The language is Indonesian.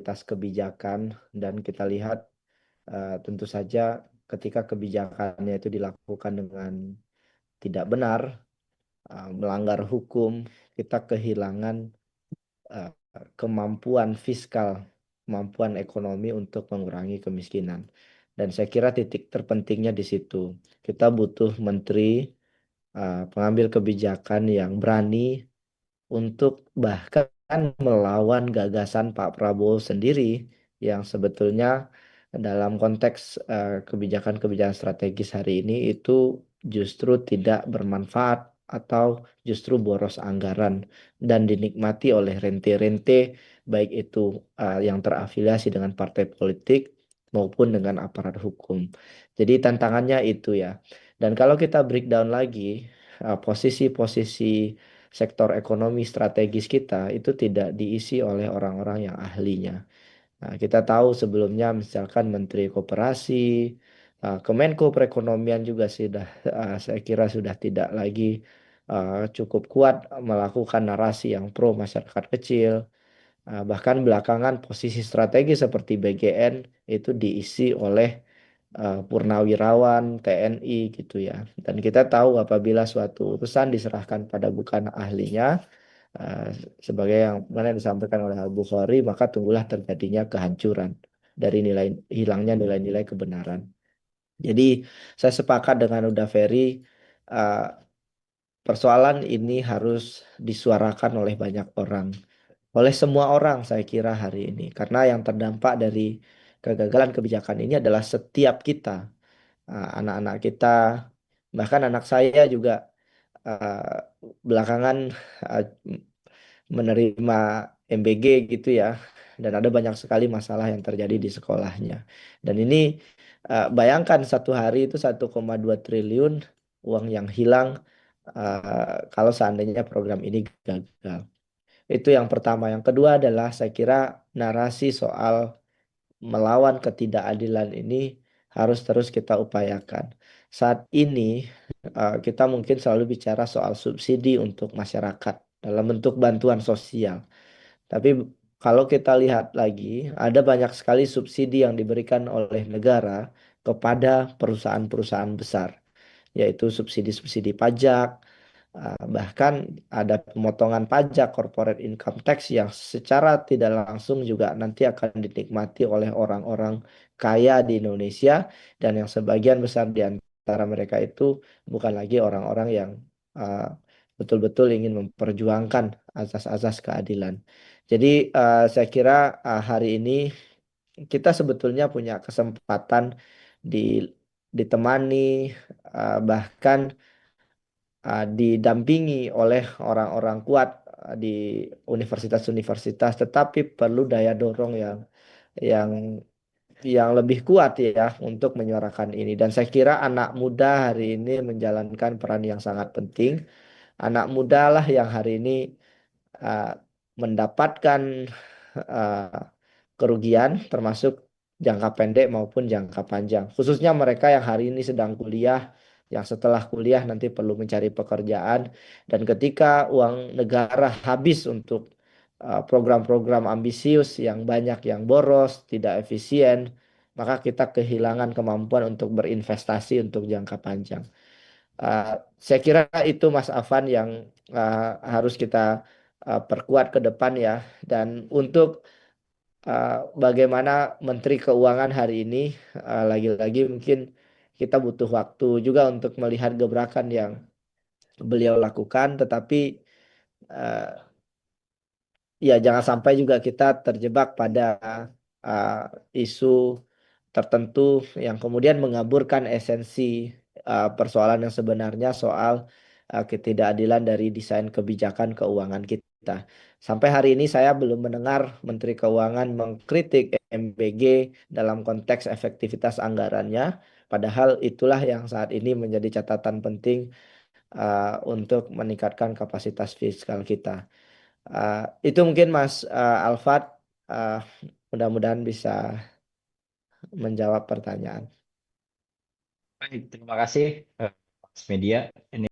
kualitas kebijakan dan kita lihat tentu saja ketika kebijakannya itu dilakukan dengan tidak benar, melanggar hukum, kita kehilangan eh, kemampuan fiskal, kemampuan ekonomi untuk mengurangi kemiskinan. Dan saya kira titik terpentingnya di situ. Kita butuh menteri, pengambil kebijakan yang berani untuk bahkan melawan gagasan Pak Prabowo sendiri yang sebetulnya dalam konteks kebijakan-kebijakan strategis hari ini itu justru tidak bermanfaat atau justru boros anggaran dan dinikmati oleh rente-rente baik itu yang terafiliasi dengan partai politik maupun dengan aparat hukum. Jadi tantangannya itu ya. Dan kalau kita breakdown lagi posisi-posisi sektor ekonomi strategis kita itu tidak diisi oleh orang-orang yang ahlinya. Nah, kita tahu sebelumnya misalkan Menteri Koperasi, Kemenko Perekonomian juga sudah saya kira sudah tidak lagi cukup kuat melakukan narasi yang pro masyarakat kecil. Bahkan belakangan posisi strategi seperti BGN itu diisi oleh purnawirawan TNI gitu ya. Dan kita tahu apabila suatu urusan diserahkan pada bukan ahlinya, eh, sebagai yang mana disampaikan oleh Al-Bukhari, maka tunggulah terjadinya kehancuran dari nilai hilangnya nilai-nilai kebenaran. Jadi saya sepakat dengan Uda Ferry, eh, persoalan ini harus disuarakan oleh banyak orang, oleh semua orang saya kira hari ini, karena yang terdampak dari kegagalan kebijakan ini adalah setiap kita, anak-anak kita, bahkan anak saya juga uh, belakangan uh, menerima MBG gitu ya, dan ada banyak sekali masalah yang terjadi di sekolahnya. Dan ini bayangkan satu hari itu 1,2 triliun uang yang hilang kalau seandainya program ini gagal. Itu yang pertama. Yang kedua adalah saya kira narasi soal melawan ketidakadilan ini harus terus kita upayakan. Saat ini kita mungkin selalu bicara soal subsidi untuk masyarakat dalam bentuk bantuan sosial. Tapi kalau kita lihat lagi, ada banyak sekali subsidi yang diberikan oleh negara kepada perusahaan-perusahaan besar, yaitu subsidi-subsidi pajak, bahkan ada pemotongan pajak corporate income tax yang secara tidak langsung juga nanti akan dinikmati oleh orang-orang kaya di Indonesia, dan yang sebagian besar di antara mereka itu bukan lagi orang-orang yang uh, betul-betul ingin memperjuangkan asas-asas keadilan. Jadi saya kira hari ini kita sebetulnya punya kesempatan di ditemani, bahkan didampingi oleh orang-orang kuat di universitas-universitas, tetapi perlu daya dorong yang yang lebih kuat ya untuk menyuarakan ini. Dan saya kira anak muda hari ini menjalankan peran yang sangat penting. Anak muda lah yang hari ini uh, mendapatkan uh, kerugian termasuk jangka pendek maupun jangka panjang. Khususnya mereka yang hari ini sedang kuliah, yang setelah kuliah nanti perlu mencari pekerjaan, dan ketika uang negara habis untuk program-program ambisius yang banyak yang boros, tidak efisien, maka kita kehilangan kemampuan untuk berinvestasi untuk jangka panjang. Uh, saya kira itu Mas Afan yang harus kita perkuat ke depan ya. Dan untuk uh, bagaimana Menteri Keuangan hari ini, lagi-lagi mungkin kita butuh waktu juga untuk melihat gebrakan yang beliau lakukan, tetapi uh, ya jangan sampai juga kita terjebak pada uh, isu tertentu yang kemudian mengaburkan esensi persoalan yang sebenarnya soal ketidakadilan dari desain kebijakan keuangan kita. Sampai hari ini saya belum mendengar Menteri Keuangan mengkritik MBG dalam konteks efektivitas anggarannya, padahal itulah yang saat ini menjadi catatan penting untuk meningkatkan kapasitas fiskal kita. Itu mungkin Mas Alfat, uh, mudah-mudahan bisa menjawab pertanyaan. Baik, terima kasih Mas Media. Ini